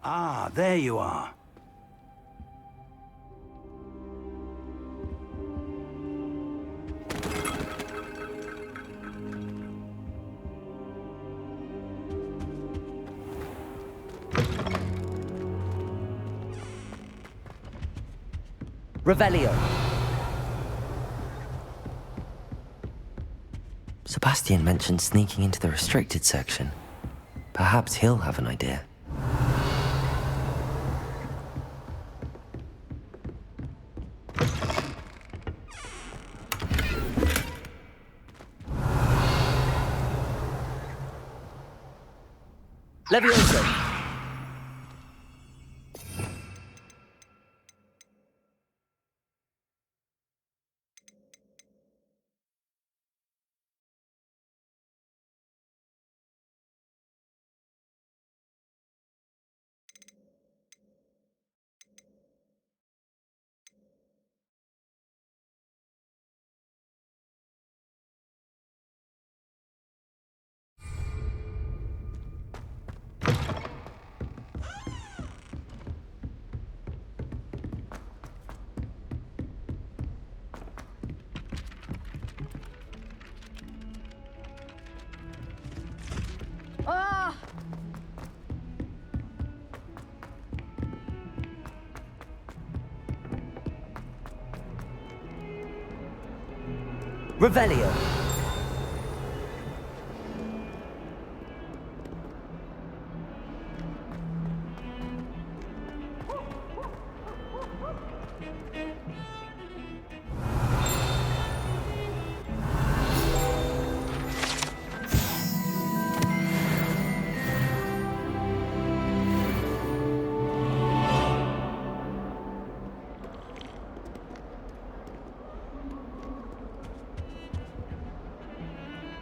Ah, there you are. Revelio. Sebastian mentioned sneaking into the restricted section. Perhaps he'll have an idea. Levioso. Ah! Revelio.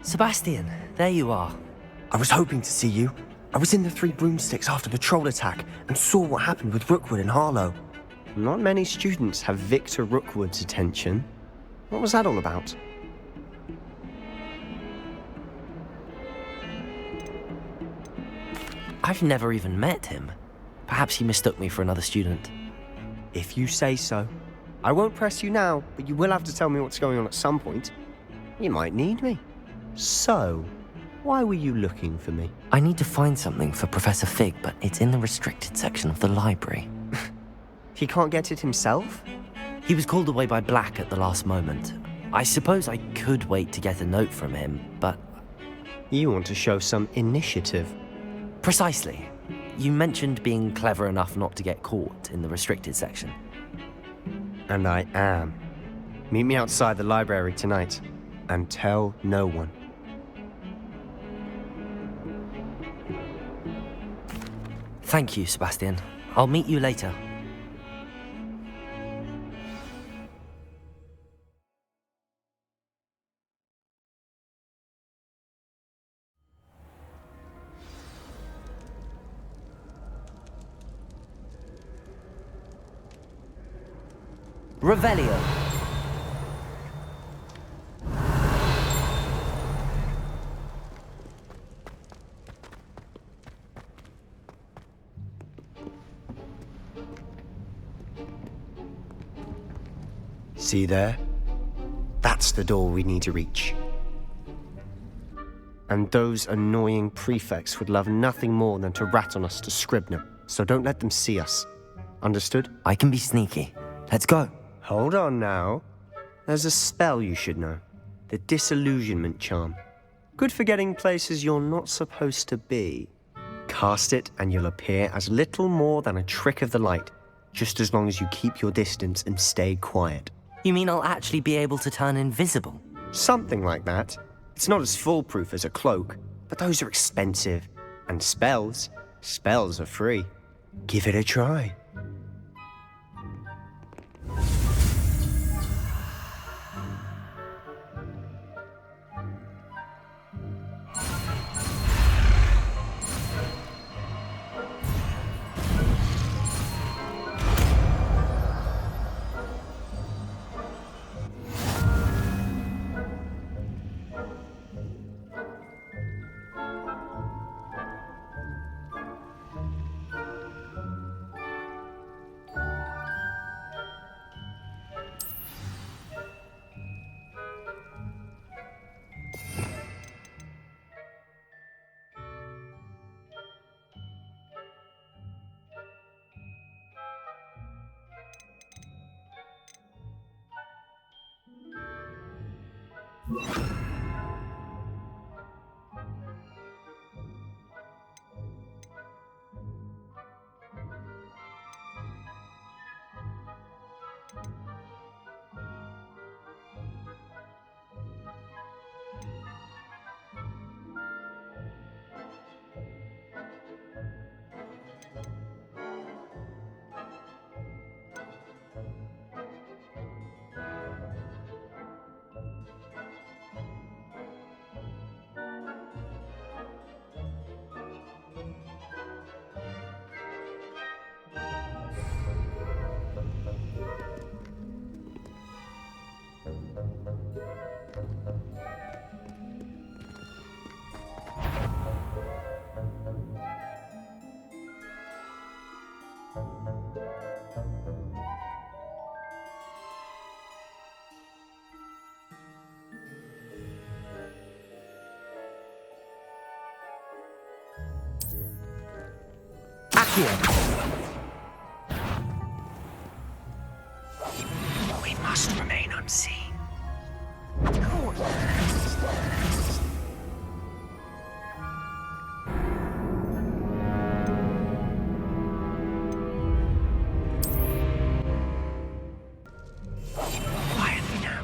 Sebastian, there you are. I was hoping to see you. I was in the Three Broomsticks after the troll attack and saw what happened with Rookwood and Harlow. Not many students have Victor Rookwood's attention. What was that all about? I've never even met him. Perhaps he mistook me for another student. If you say so. I won't press you now, but you will have to tell me what's going on at some point. You might need me. So, why were you looking for me? I need to find something for Professor Fig, but it's in the restricted section of the library. He can't get it himself? He was called away by Black at the last moment. I suppose I could wait to get a note from him, but... You want to show some initiative. Precisely. You mentioned being clever enough not to get caught in the restricted section. And I am. Meet me outside the library tonight, and tell no one. Thank you, Sebastian. I'll meet you later. Revelio. See there? That's the door we need to reach. And those annoying prefects would love nothing more than to rat on us to Scribner, so don't let them see us. Understood? I can be sneaky. Let's go. Hold on now. There's a spell you should know. The Disillusionment Charm. Good for getting places you're not supposed to be. Cast it and you'll appear as little more than a trick of the light, just as long as you keep your distance and stay quiet. You mean I'll actually be able to turn invisible? Something like that. It's not as foolproof as a cloak, but those are expensive. And spells are free. Give it a try. here. We must remain unseen. Quietly now.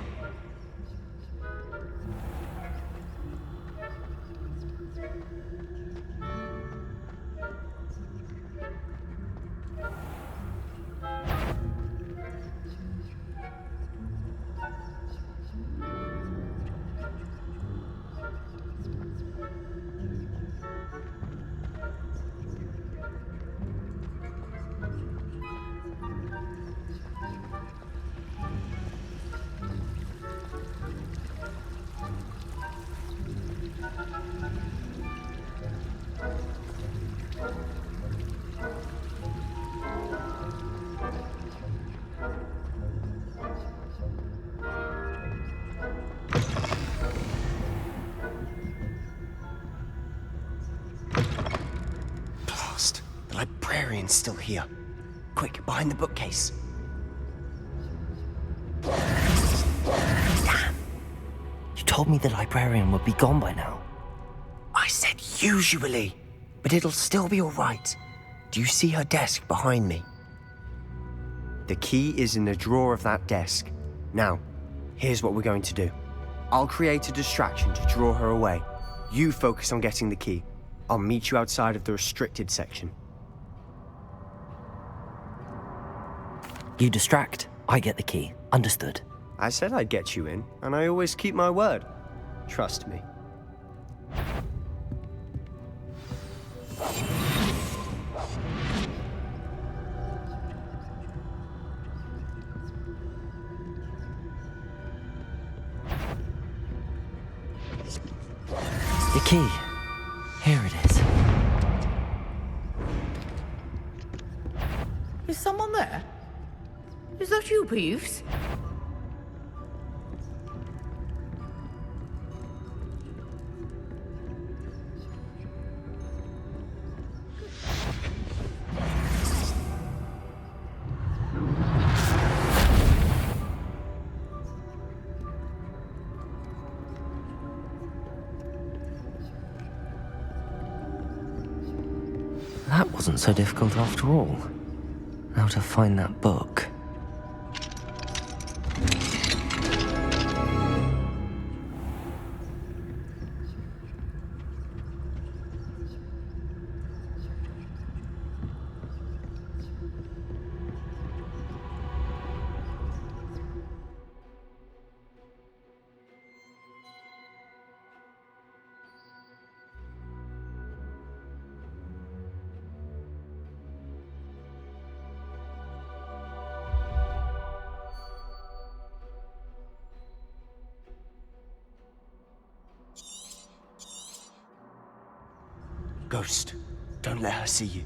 Blast! The librarian's still here. Quick, behind the bookcase. Damn. You told me the librarian would be gone by now. I said usually, but it'll still be all right. Do you see her desk behind me? The key is in the drawer of that desk. Now, here's what we're going to do. I'll create a distraction to draw her away. You focus on getting the key. I'll meet you outside of the restricted section. You distract, I get the key. Understood. I said I'd get you in, and I always keep my word. Trust me. The key. Here it is. Is someone there? Is that you, Peeves? That wasn't so difficult after all. Now to find that book. Ghost, don't let her see you.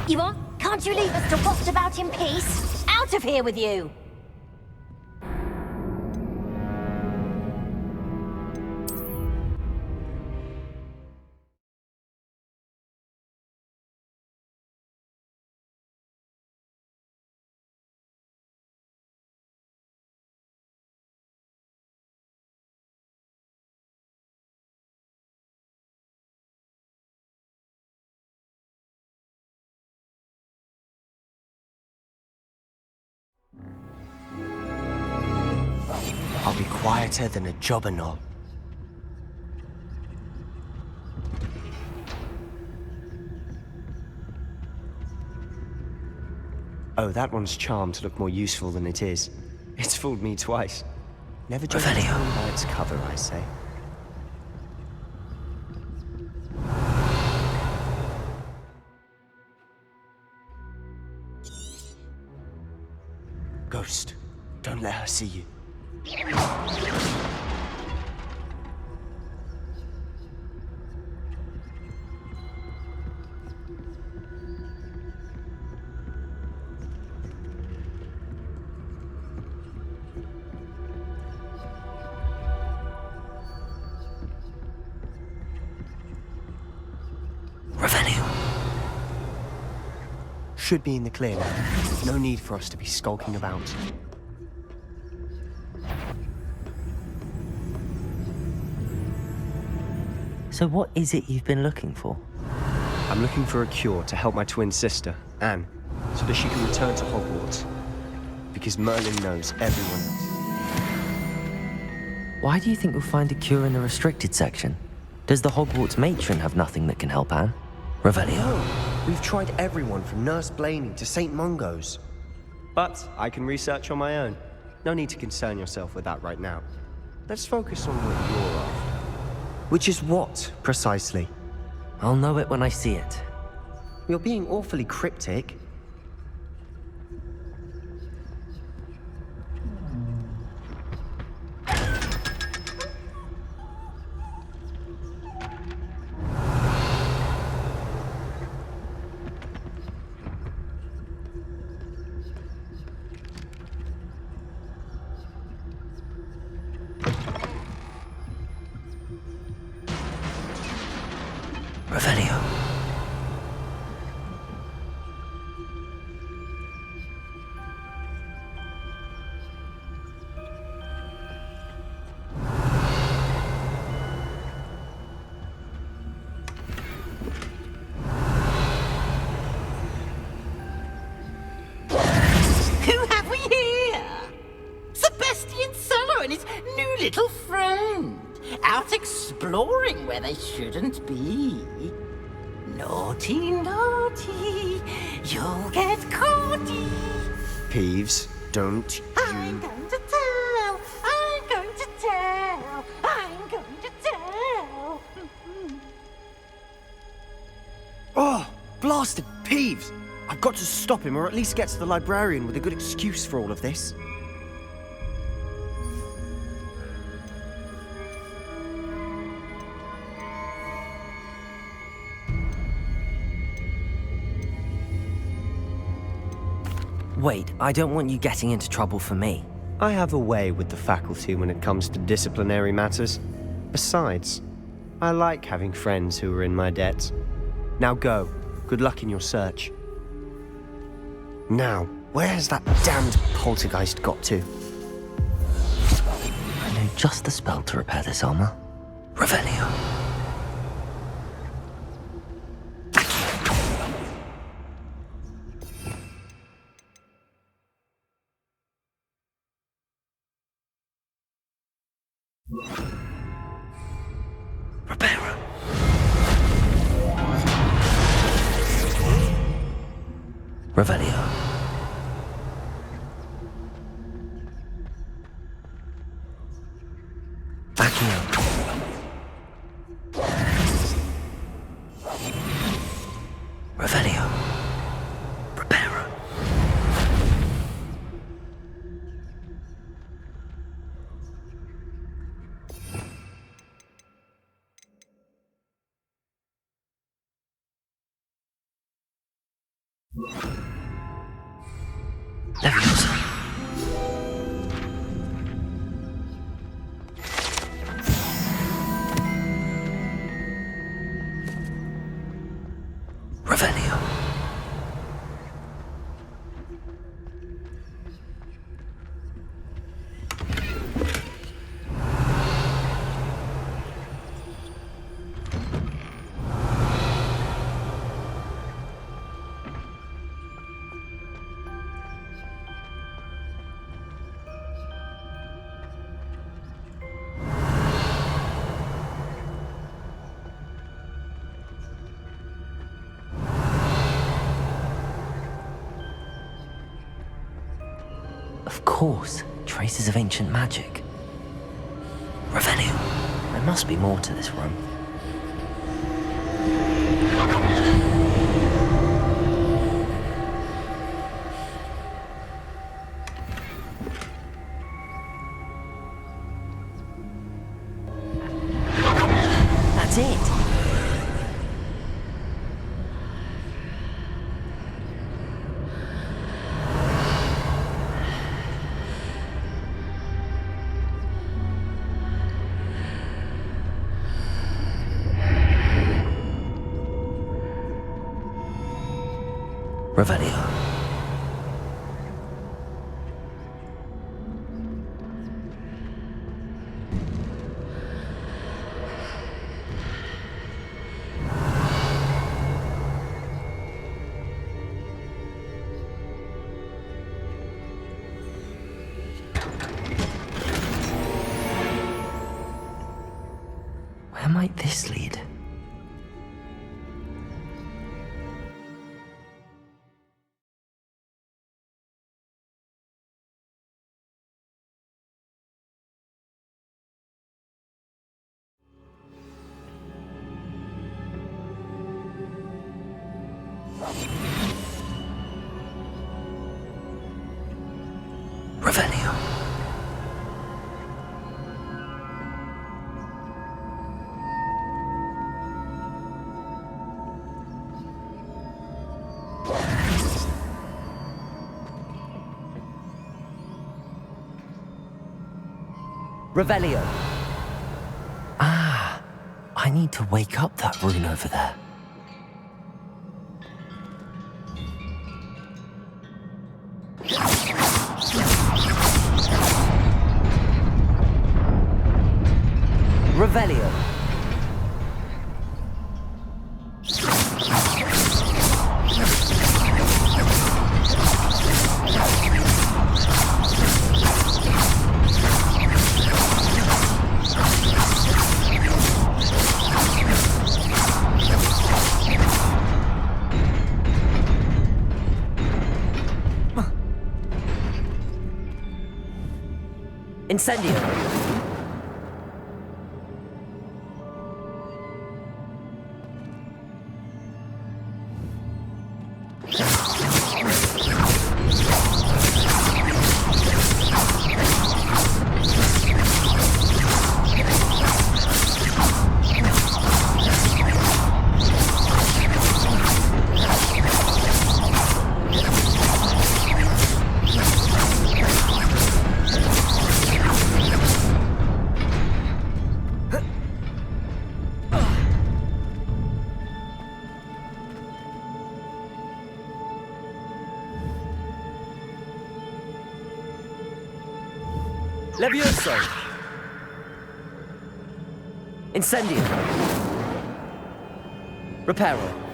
You what? Can't you leave us to waft about in peace? Out of here with you! I'll be quieter than a jobber knoll. Oh, that one's charmed to look more useful than it is. It's fooled me twice. Never judge a Revelio. book by its cover, I say. Ghost, don't let her see you. should be in the clear now. No need for us to be skulking about. So what is it you've been looking for? I'm looking for a cure to help my twin sister, Anne, so that she can return to Hogwarts. Because Merlin knows everyone else. Why do you think you'll find a cure in the restricted section? Does the Hogwarts matron have nothing that can help Anne? Revelio? No, we've tried everyone from Nurse Blaney to St. Mungo's. But I can research on my own. No need to concern yourself with that right now. Let's focus on what you're after. Which is what, precisely? I'll know it when I see it. You're being awfully cryptic. Revelio. Who have we here? Sebastian Solo and his new little friend. Out exploring where they shouldn't be. Naughty, naughty, you'll get caughty. Peeves, don't I'm going to tell, I'm going to tell, I'm going to tell. Oh, blasted Peeves! I've got to stop him, or at least get to the librarian with a good excuse for all of this. Wait, I don't want you getting into trouble for me. I have a way with the faculty when it comes to disciplinary matters. Besides, I like having friends who are in my debt. Now go. Good luck in your search. Now, where has that damned poltergeist got to? I know just the spell to repair this armor. Revelio. Reparo. Revelio. Accio. Revelio. Reparo. Leviosa. Revelio. Of course, traces of ancient magic. Revelio. There must be more to this room. That's it. Revelio. Where might this lead? Revelio. Revelio. Ah, I need to wake up that rune over there. Revelio. Incendio. Levioso. Incendio. Reparo.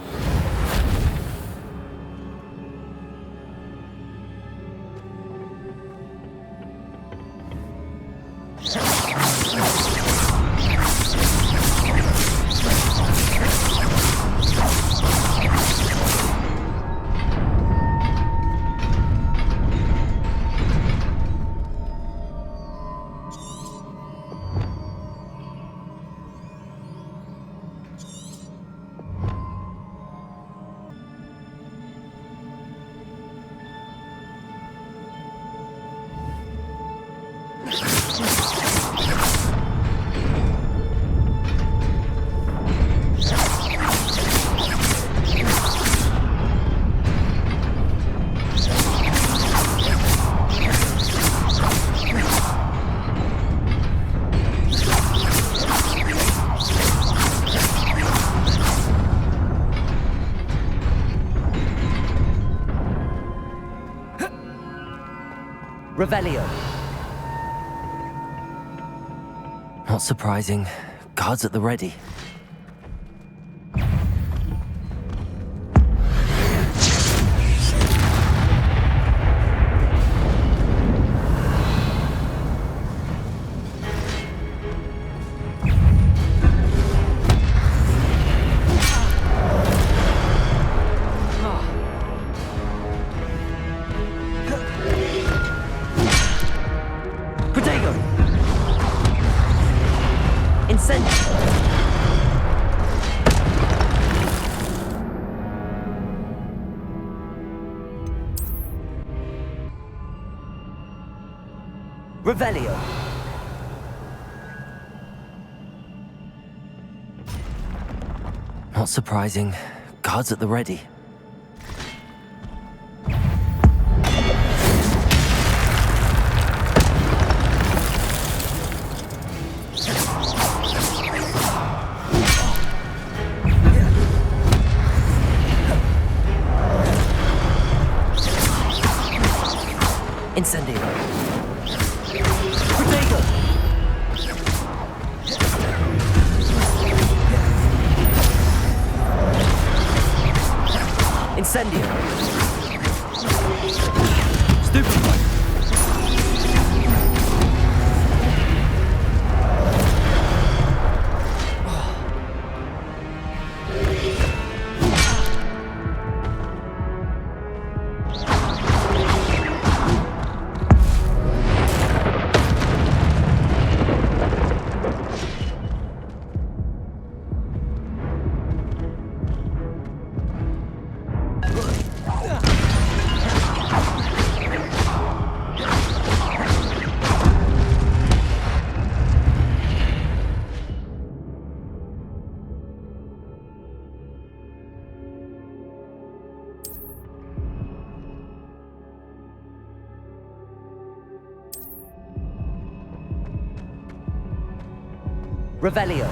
Revelio. Not surprising. Guards at the ready. Revelio. Not surprising. Guards at the ready. Incendio. Protego. Incendio. Stupefy. Revelio.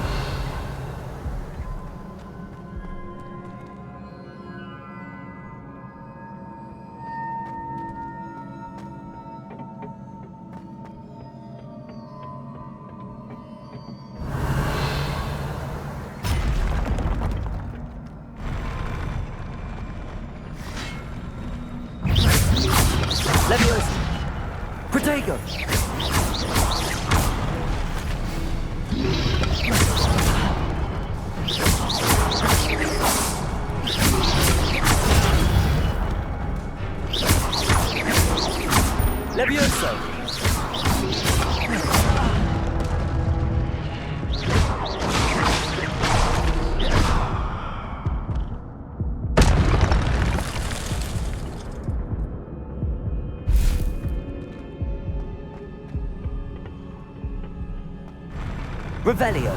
Leviosa. Protego. Levioso. Revelio.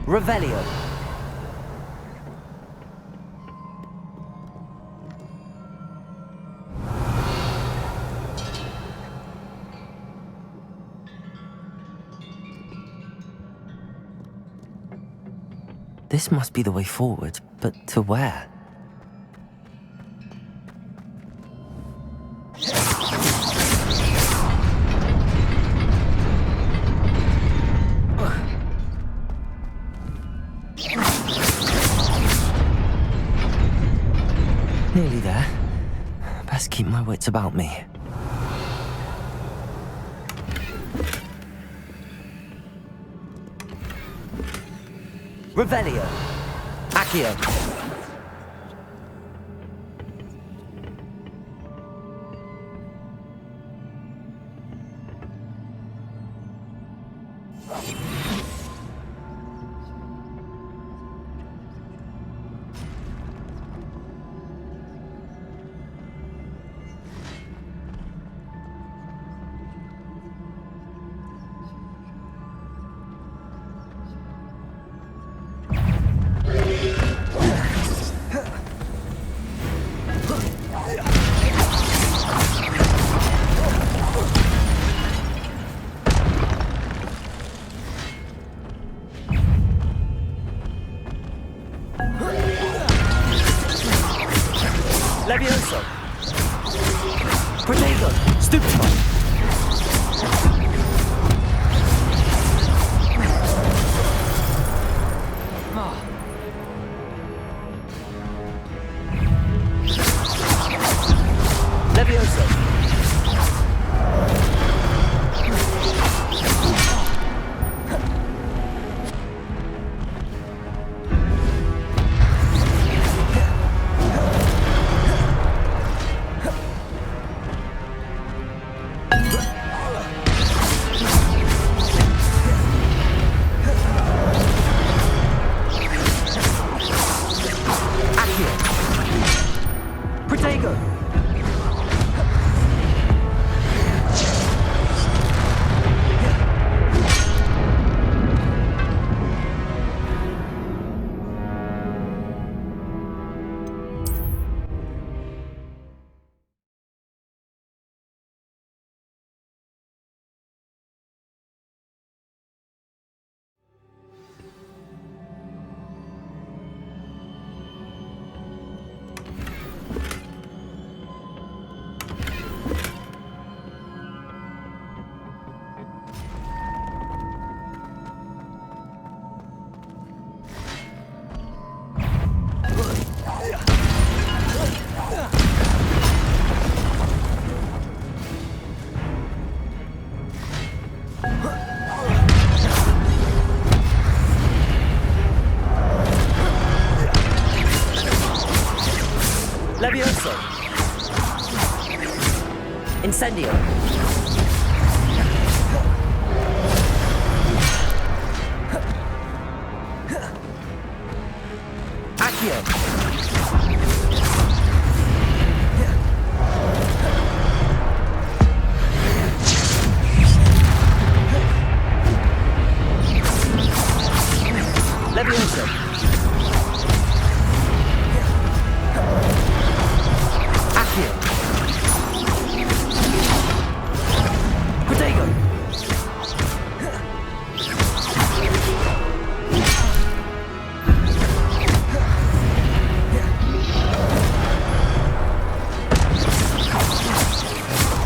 Revelio. This must be the way forward, but to where? Nearly there. Best keep my wits about me. Revelio. Accio. Levioso. Protego. Stupefy. Levioso. Levioso! Incendio! Accio! Levioso! Accio! Protego!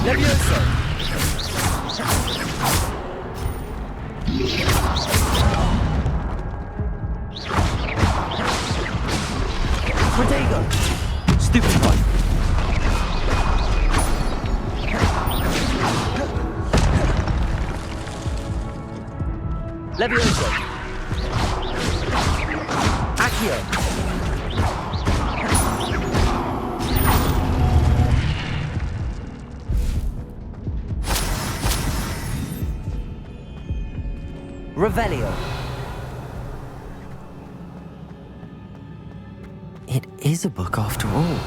Levioso! Protego! Stupid one! Levioso! Accio! Revelio! It is a book after all.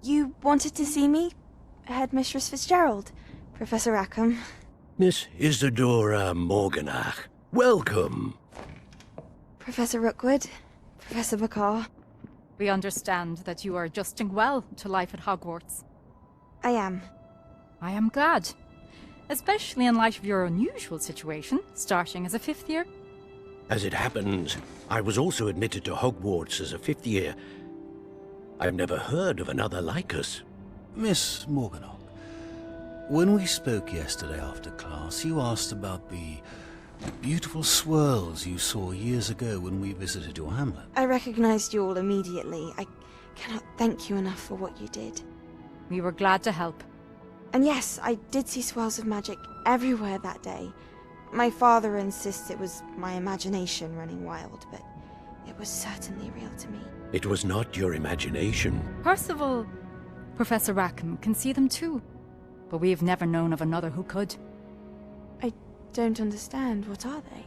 You wanted to see me? Headmistress Fitzgerald, Professor Rackham. Miss Isadora Morganach, welcome. Professor Rookwood, Professor Bakar. We understand that you are adjusting well to life at Hogwarts. I am. I am glad. Especially in light of your unusual situation, starting as a fifth year. As it happens, I was also admitted to Hogwarts as a fifth year. I've never heard of another like us. Miss Morganach, when we spoke yesterday after class, you asked about the beautiful swirls you saw years ago when we visited your hamlet. I recognized you all immediately. I cannot thank you enough for what you did. We were glad to help. And yes, I did see swirls of magic everywhere that day. My father insists it was my imagination running wild, but it was certainly real to me. It was not your imagination. Percival, Professor Rackham can see them too. But we have never known of another who could. I don't understand. What are they?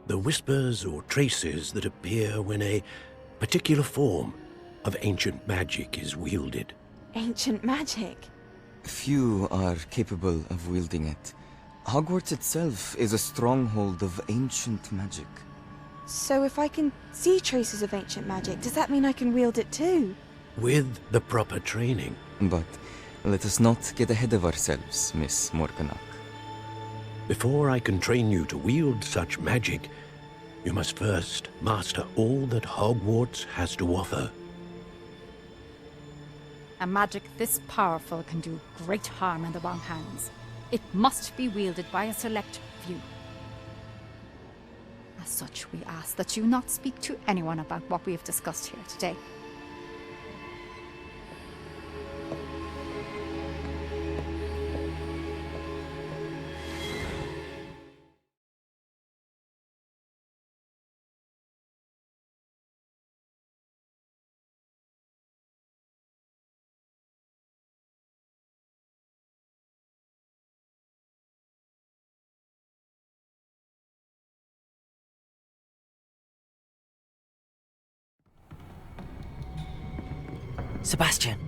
The whispers or traces that appear when a particular form of ancient magic is wielded. Ancient magic? Few are capable of wielding it. Hogwarts itself is a stronghold of ancient magic. So if I can see traces of ancient magic, does that mean I can wield it too? With the proper training. But let us not get ahead of ourselves, Miss Morganach. Before I can train you to wield such magic, you must first master all that Hogwarts has to offer. A magic this powerful can do great harm in the wrong hands. It must be wielded by a select few. As such, we ask that you not speak to anyone about what we have discussed here today. Sebastian.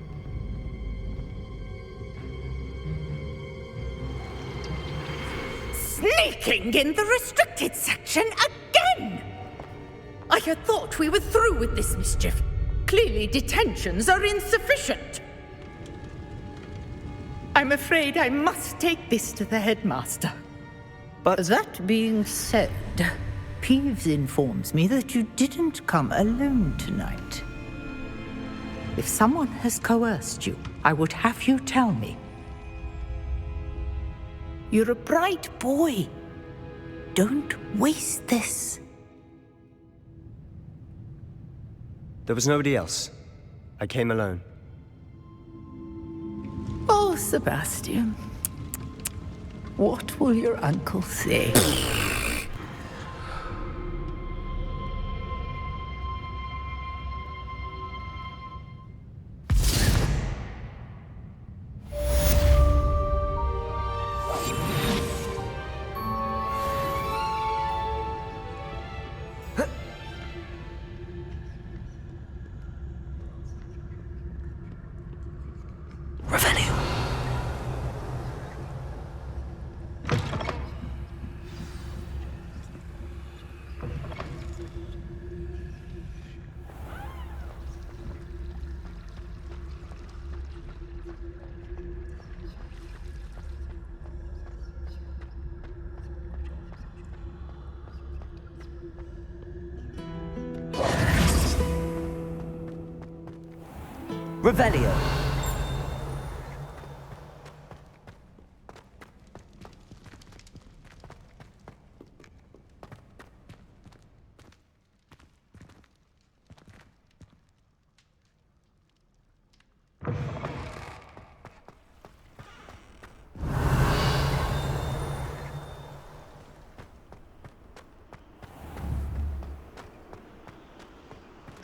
Sneaking in the restricted section again! I had thought we were through with this mischief. Clearly detentions are insufficient. I'm afraid I must take this to the headmaster. But that being said, Peeves informs me that you didn't come alone tonight. If someone has coerced you, I would have you tell me. You're a bright boy. Don't waste this. There was nobody else. I came alone. Oh, Sebastian. What will your uncle say? Revelio.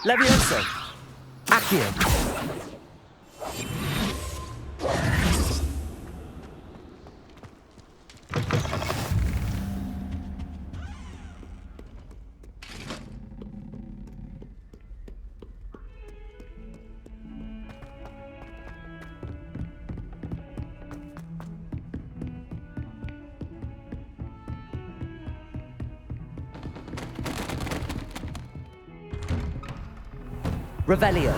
Levioso. Accio. Revelio.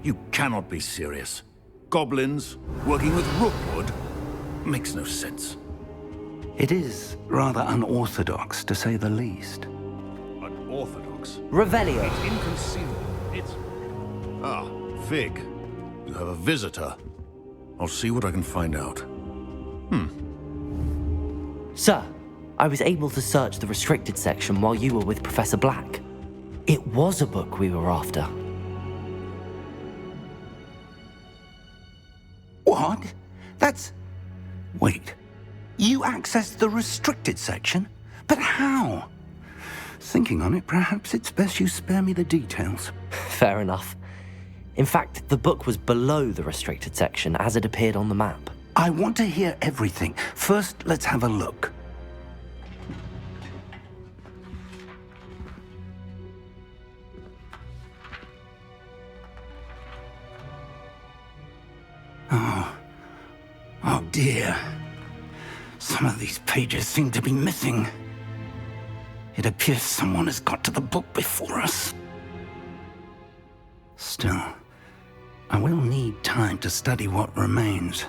You cannot be serious. Goblins working with Rookwood makes no sense. It is rather unorthodox, to say the least. Unorthodox? Revelio. It's inconceivable. It's... Ah, Fig. You have a visitor. I'll see what I can find out. Sir, I was able to search the restricted section while you were with Professor Black. It was a book we were after. What? That's... Wait. You accessed the restricted section? But how? Thinking on it, perhaps it's best you spare me the details. Fair enough. In fact, the book was below the restricted section as it appeared on the map. I want to hear everything. First, let's have a look. Oh dear. Some of these pages seem to be missing. It appears someone has got to the book before us. Still, I will need time to study what remains.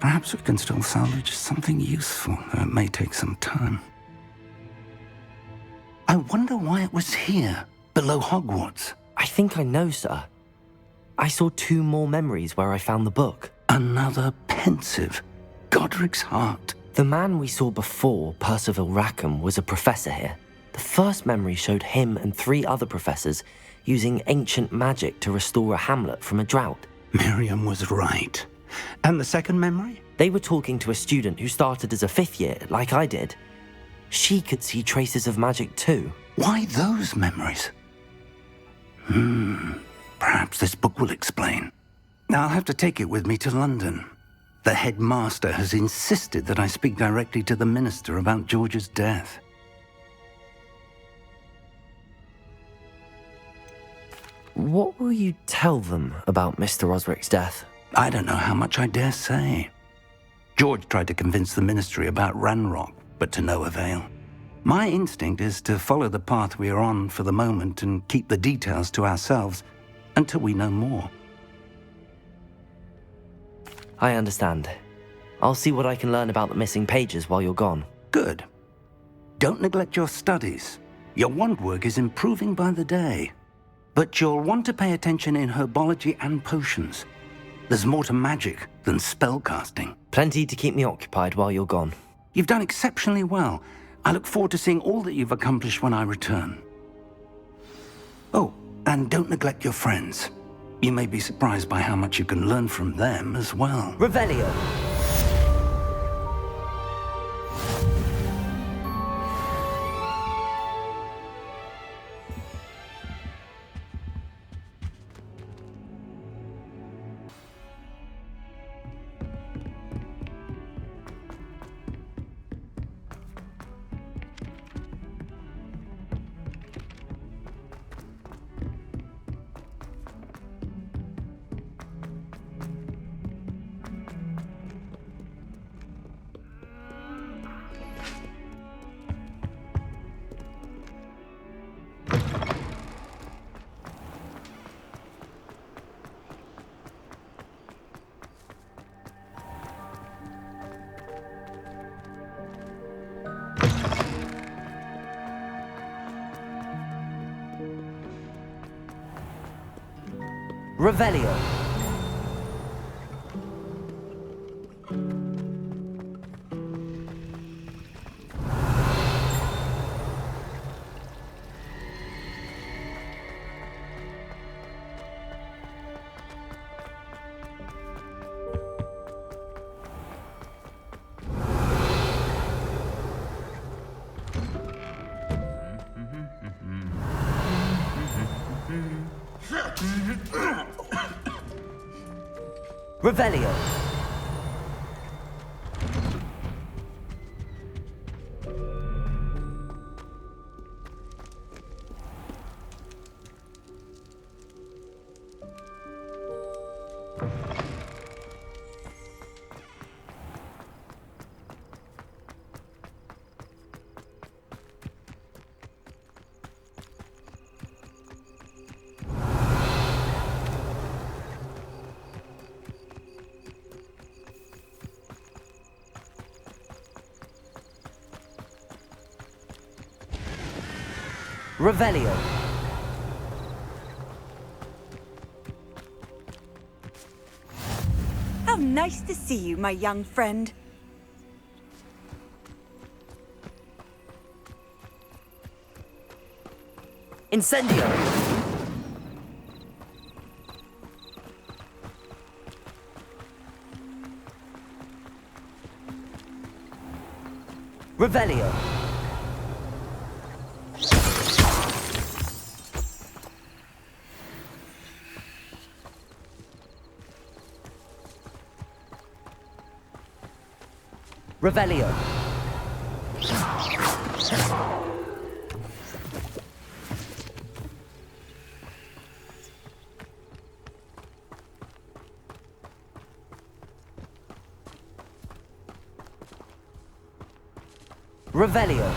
Perhaps we can still salvage something useful, though it may take some time. I wonder why it was here, below Hogwarts. I think I know, sir. I saw 2 more memories where I found the book. Another pensive. Godric's heart. The man we saw before, Percival Rackham, was a professor here. The first memory showed him and 3 other professors using ancient magic to restore a hamlet from a drought. Miriam was right. And the second memory? They were talking to a student who started as a 5th year, like I did. She could see traces of magic too. Why those memories? Perhaps this book will explain. I'll have to take it with me to London. The headmaster has insisted that I speak directly to the minister about George's death. What will you tell them about Mr. Osric's death? I don't know how much I dare say. George tried to convince the ministry about Ranrock, but to no avail. My instinct is to follow the path we are on for the moment and keep the details to ourselves until we know more. I understand. I'll see what I can learn about the missing pages while you're gone. Good. Don't neglect your studies. Your wand work is improving by the day. But you'll want to pay attention in herbology and potions. There's more to magic than spellcasting. Plenty to keep me occupied while you're gone. You've done exceptionally well. I look forward to seeing all that you've accomplished when I return. Oh, and don't neglect your friends. You may be surprised by how much you can learn from them as well. Revelio! Revelio. Revelio. Revelio. How nice to see you, my young friend. Incendio. Revelio. Revelio. Revelio.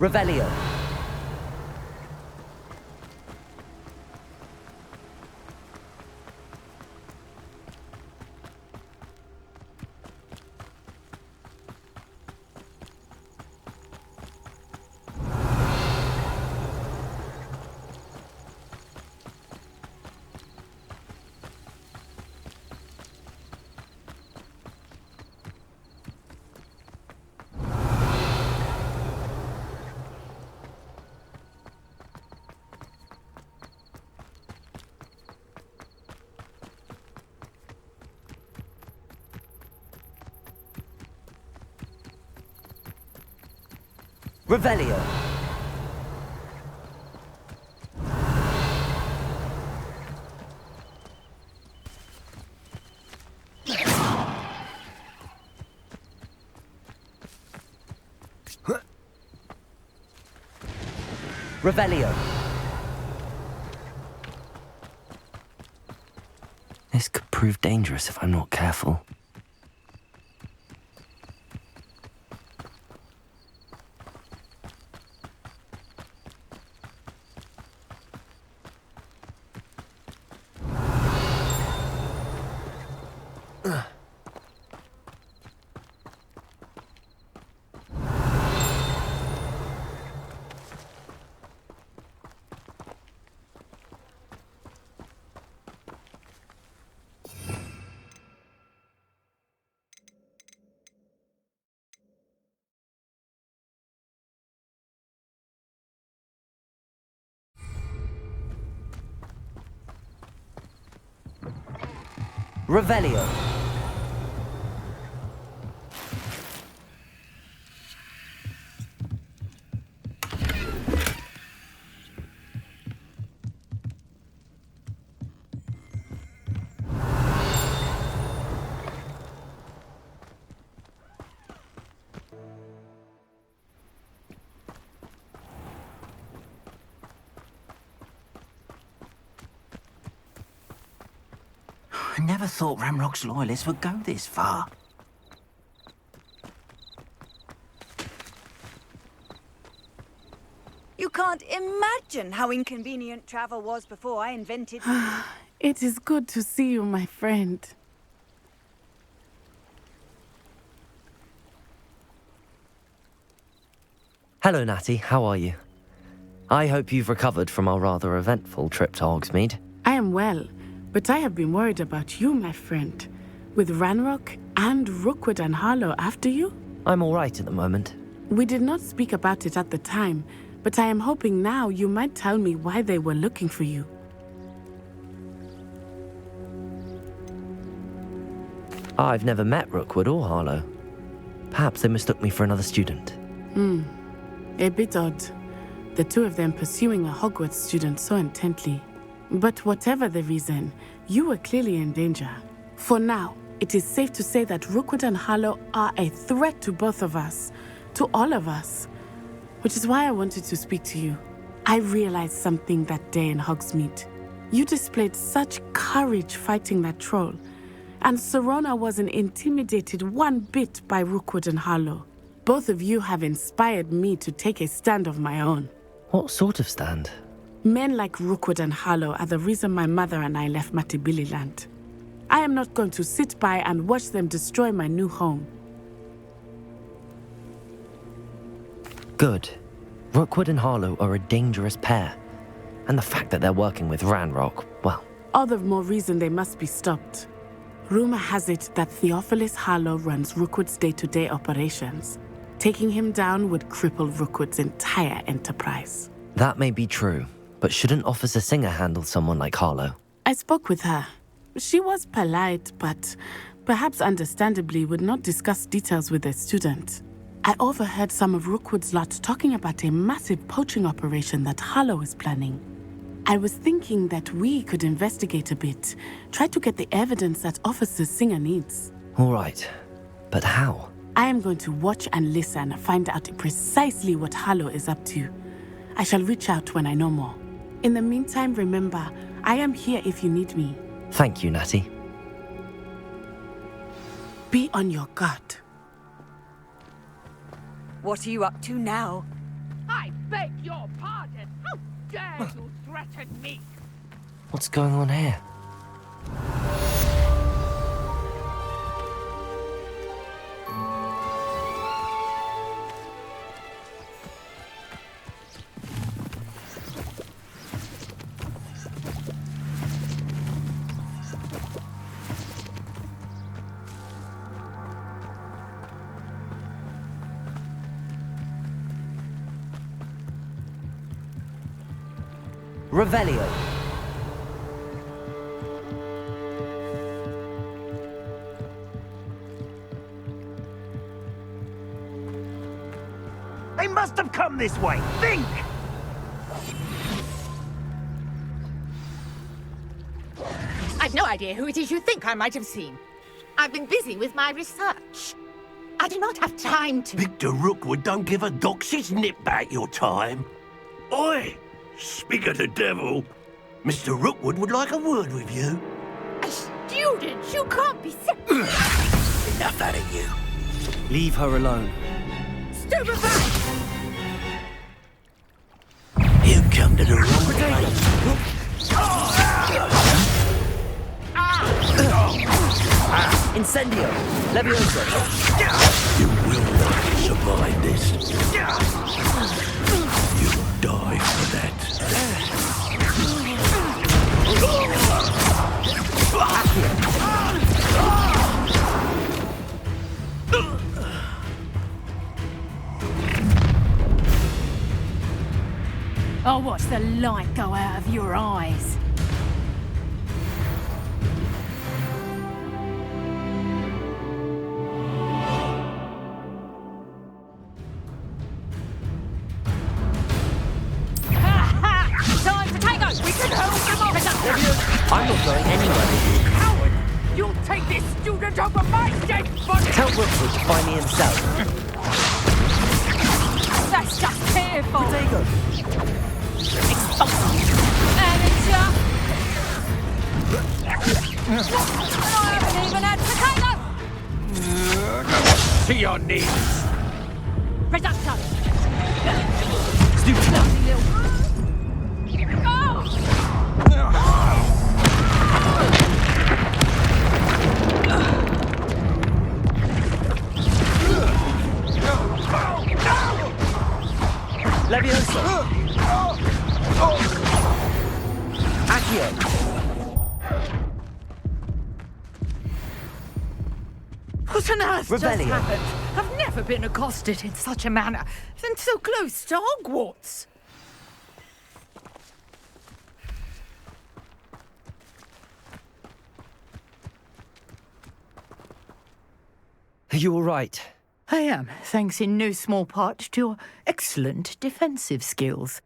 Revelio. Revelio. Revelio. This could prove dangerous if I'm not careful. Revelio. I never thought Ranrock's loyalists would go this far. You can't imagine how inconvenient travel was before I invented... It is good to see you, my friend. Hello, Natty. How are you? I hope you've recovered from our rather eventful trip to Hogsmeade. I am well, but I have been worried about you, my friend. With Ranrock and Rookwood and Harlow after you? I'm all right at the moment. We did not speak about it at the time, but I am hoping now you might tell me why they were looking for you. I've never met Rookwood or Harlow. Perhaps they mistook me for another student. A bit odd. The two of them pursuing a Hogwarts student so intently. But whatever the reason, you were clearly in danger. For now, it is safe to say that Rookwood and Harlow are a threat to both of us, to all of us. Which is why I wanted to speak to you. I realized something that day in Hogsmeade. You displayed such courage fighting that troll, and Serona wasn't intimidated one bit by Rookwood and Harlow. Both of you have inspired me to take a stand of my own. What sort of stand? Men like Rookwood and Harlow are the reason my mother and I left Matibili Land. I am not going to sit by and watch them destroy my new home. Good. Rookwood and Harlow are a dangerous pair. And the fact that they're working with Ranrock, well... All the more reason they must be stopped. Rumor has it that Theophilus Harlow runs Rookwood's day-to-day operations. Taking him down would cripple Rookwood's entire enterprise. That may be true, but shouldn't Officer Singer handle someone like Harlow? I spoke with her. She was polite, but perhaps understandably would not discuss details with a student. I overheard some of Rookwood's lot talking about a massive poaching operation that Harlow is planning. I was thinking that we could investigate a bit, try to get the evidence that Officer Singer needs. All right, but how? I am going to watch and listen, find out precisely what Harlow is up to. I shall reach out when I know more. In the meantime, remember, I am here if you need me. Thank you, Natty. Be on your guard. What are you up to now? I beg your pardon. How dare you threaten me? What's going on here? Revelio. They must have come this way. Think! I've no idea who it is you think I might have seen. I've been busy with my research. I do not have time to... Victor Rookwood don't give a doxy's nip back your time. Oi! Speak of the devil. Mr. Rookwood would like a word with you. A student? You can't be... Enough out of you. Leave her alone. Stupefy! You come to the wrong place. Incendio! Levioso! You will not survive this. You'll die for that. I'll watch the light go out of your eyes. I'm not going anywhere. Coward! You'll take this student over my dead body! Tell Rookwood to find me himself. That's just fearful. Protego. Amateur. I haven't even had potato. To your knees. Reducto. Stupid. Lousy little... Levioso! Accio! What on earth just Revelio. happened? I've never been accosted in such a manner, and so close to Hogwarts. Are you all right? I am, thanks in no small part to your excellent defensive skills.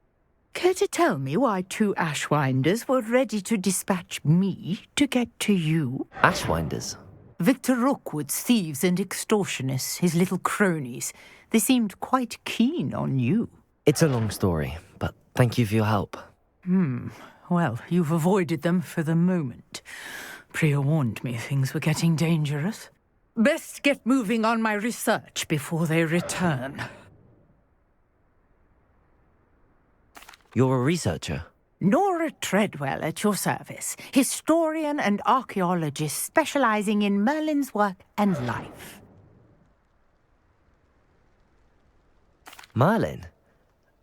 Care to tell me why two Ashwinders were ready to dispatch me to get to you? Ashwinders? Victor Rookwood's thieves and extortionists, his little cronies. They seemed quite keen on you. It's a long story, but thank you for your help. Well, you've avoided them for the moment. Priya warned me things were getting dangerous. Best get moving on my research before they return. You're a researcher? Nora Treadwell at your service, historian and archaeologist specializing in Merlin's work and life. Merlin?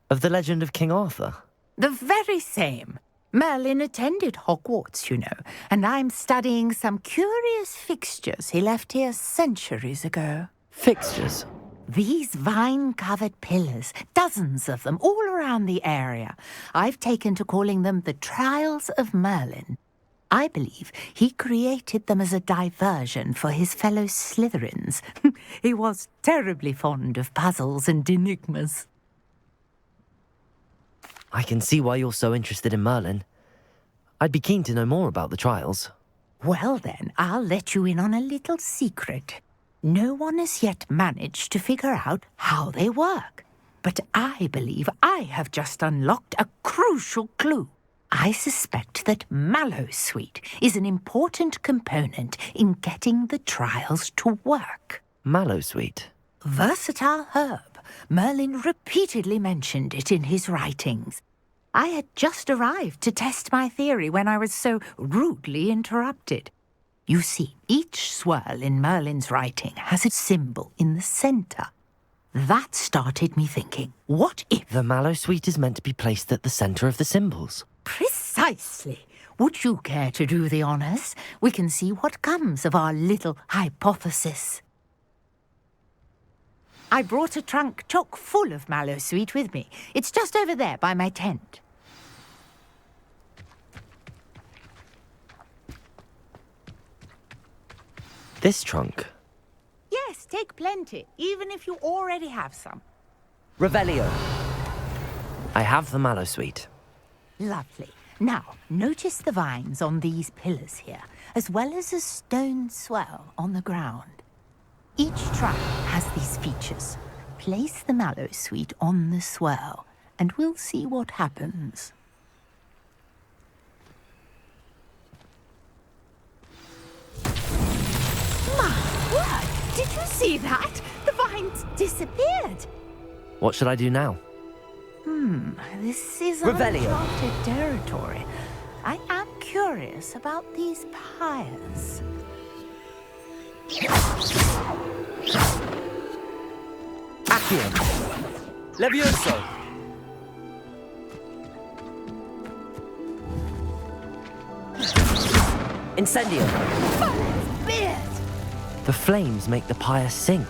Of the legend of King Arthur? The very same. Merlin attended Hogwarts, you know, and I'm studying some curious fixtures he left here centuries ago. Fixtures? These vine-covered pillars, dozens of them, all around the area. I've taken to calling them the Trials of Merlin. I believe he created them as a diversion for his fellow Slytherins. He was terribly fond of puzzles and enigmas. I can see why you're so interested in Merlin. I'd be keen to know more about the trials. Well then, I'll let you in on a little secret. No one has yet managed to figure out how they work. But I believe I have just unlocked a crucial clue. I suspect that Mallowsweet is an important component in getting the trials to work. Mallowsweet? Versatile herb. Merlin repeatedly mentioned it in his writings. I had just arrived to test my theory when I was so rudely interrupted. You see, each swirl in Merlin's writing has a symbol in the centre. That started me thinking, what if... The Mallowsweet is meant to be placed at the centre of the symbols. Precisely. Would you care to do the honours? We can see what comes of our little hypothesis. I brought a trunk chock full of Mallowsweet with me. It's just over there by my tent. This trunk? Yes, take plenty, even if you already have some. Revelio. I have the Mallowsweet. Lovely. Now, notice the vines on these pillars here, as well as a stone swell on the ground. Each trunk has these features. Place the Mallowsweet on the swell, and we'll see what happens. My word! Did you see that? The vines disappeared. What should I do now? This is Revelio. uncharted territory. I am curious about these pyres. Accio. Levioso. Incendio. Beard! The flames make the pyre sink.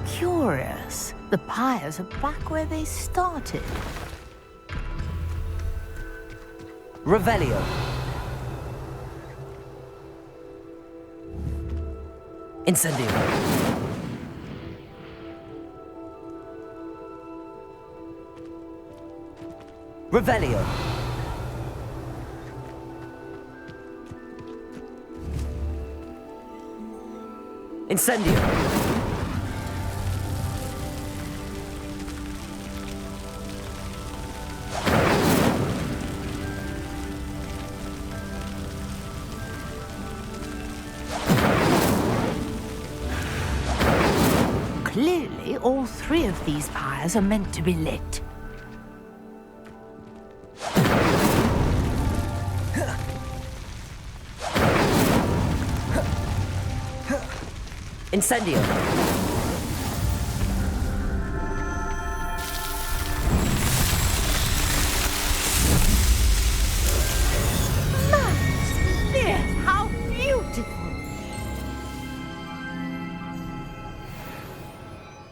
Curious. The pyres are back where they started. Revelio. Incendio. Revelio. Incendio. Clearly, all three of these pyres are meant to be lit. Incendio. How beautiful!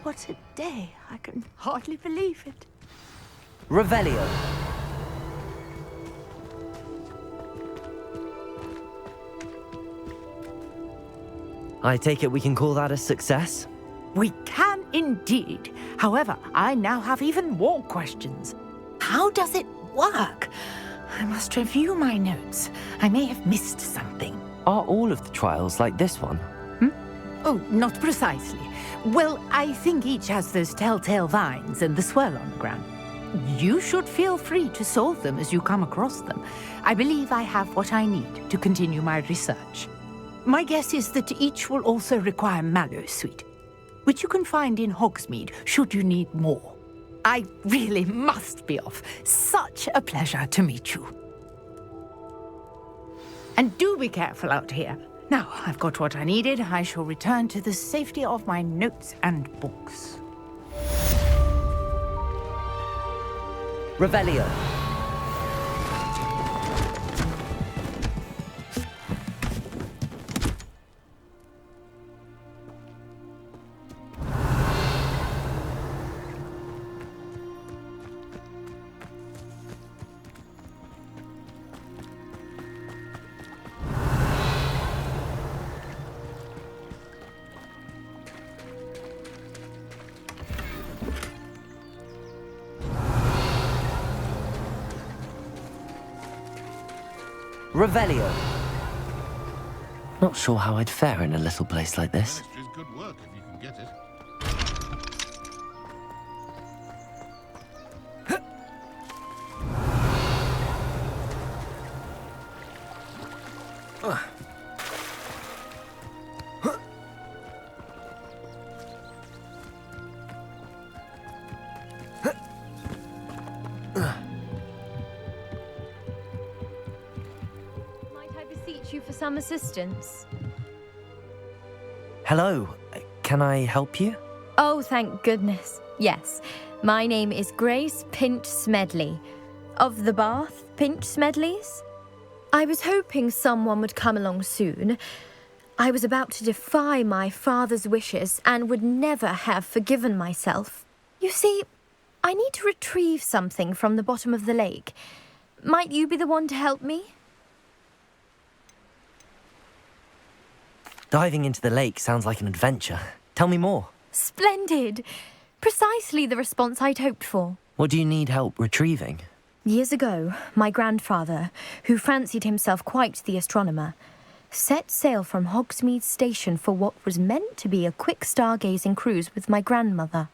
What a day. I can hardly believe it. Revelio. I take it we can call that a success? We can indeed. However, I now have even more questions. How does it work? I must review my notes. I may have missed something. Are all of the trials like this one? Oh, not precisely. Well, I think each has those telltale vines and the swirl on the ground. You should feel free to solve them as you come across them. I believe I have what I need to continue my research. My guess is that each will also require Mallowsweet, which you can find in Hogsmeade should you need more. I really must be off. Such a pleasure to meet you. And do be careful out here. Now, I've got what I needed. I shall return to the safety of my notes and books. Revelio. Revelio. Not sure how I'd fare in a little place like this. Ministry's good work if you can get it. You for some assistance? Hello, can I help you? Oh, thank goodness. Yes. My name is Grace Pinch Smedley, of the Bath Pinch Smedleys. I was hoping someone would come along soon. I was about to defy my father's wishes and would never have forgiven myself. You see, I need to retrieve something from the bottom of the lake. Might you be the one to help me? Diving into the lake sounds like an adventure. Tell me more. Splendid! Precisely the response I'd hoped for. What do you need help retrieving? Years ago, my grandfather, who fancied himself quite the astronomer, set sail from Hogsmeade Station for what was meant to be a quick stargazing cruise with my grandmother.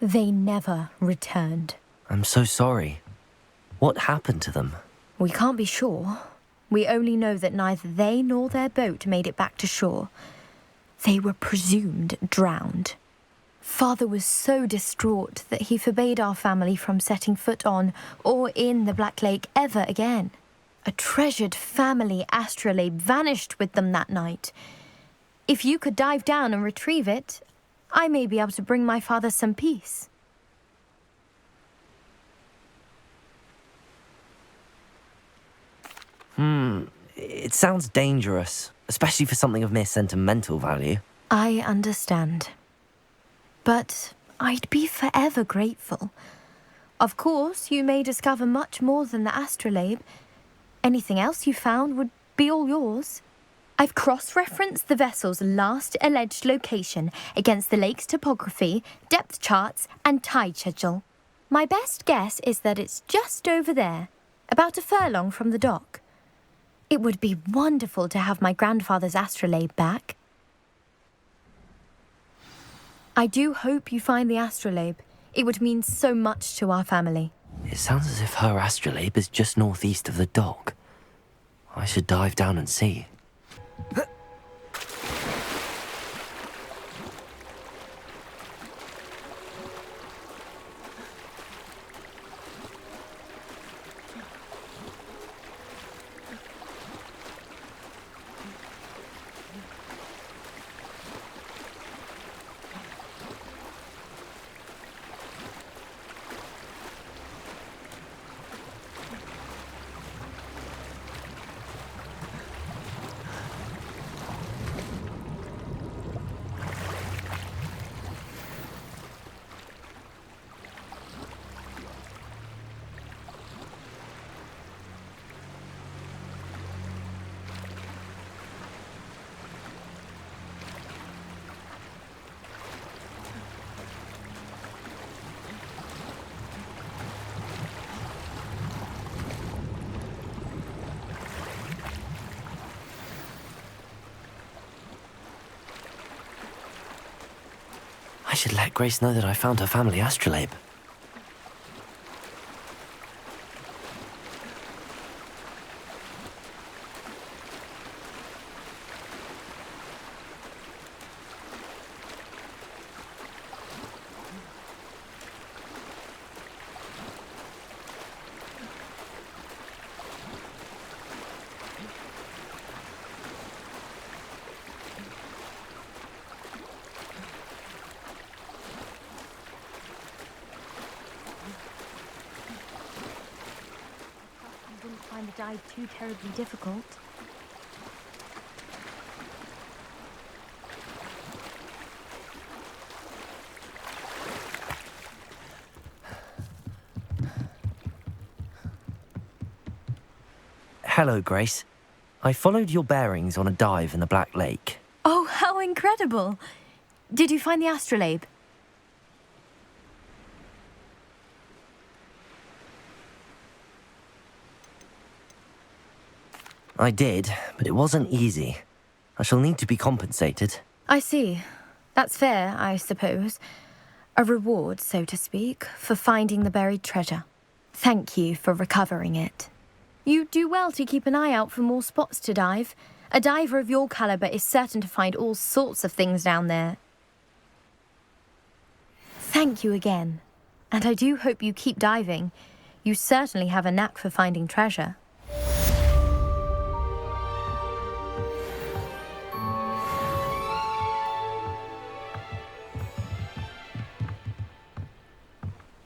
They never returned. I'm so sorry. What happened to them? We can't be sure. We only know that neither they nor their boat made it back to shore. They were presumed drowned. Father was so distraught that he forbade our family from setting foot on or in the Black Lake ever again. A treasured family astrolabe vanished with them that night. If you could dive down and retrieve it, I may be able to bring my father some peace. It sounds dangerous, especially for something of mere sentimental value. I understand. But I'd be forever grateful. Of course, you may discover much more than the astrolabe. Anything else you found would be all yours. I've cross-referenced the vessel's last alleged location against the lake's topography, depth charts, and tide schedule. My best guess is that it's just over there, about a furlong from the dock. It would be wonderful to have my grandfather's astrolabe back. I do hope you find the astrolabe. It would mean so much to our family. It sounds as if her astrolabe is just northeast of the dock. I should dive down and see. I should let Grace know that I found her family astrolabe. you didn't find the dive too terribly difficult. Hello, Grace. I followed your bearings on a dive in the Black Lake. Oh, how incredible! Did you find the astrolabe? I did, but it wasn't easy. I shall need to be compensated. I see. That's fair, I suppose. A reward, so to speak, for finding the buried treasure. Thank you for recovering it. You do well to keep an eye out for more spots to dive. A diver of your caliber is certain to find all sorts of things down there. Thank you again. And I do hope you keep diving. You certainly have a knack for finding treasure.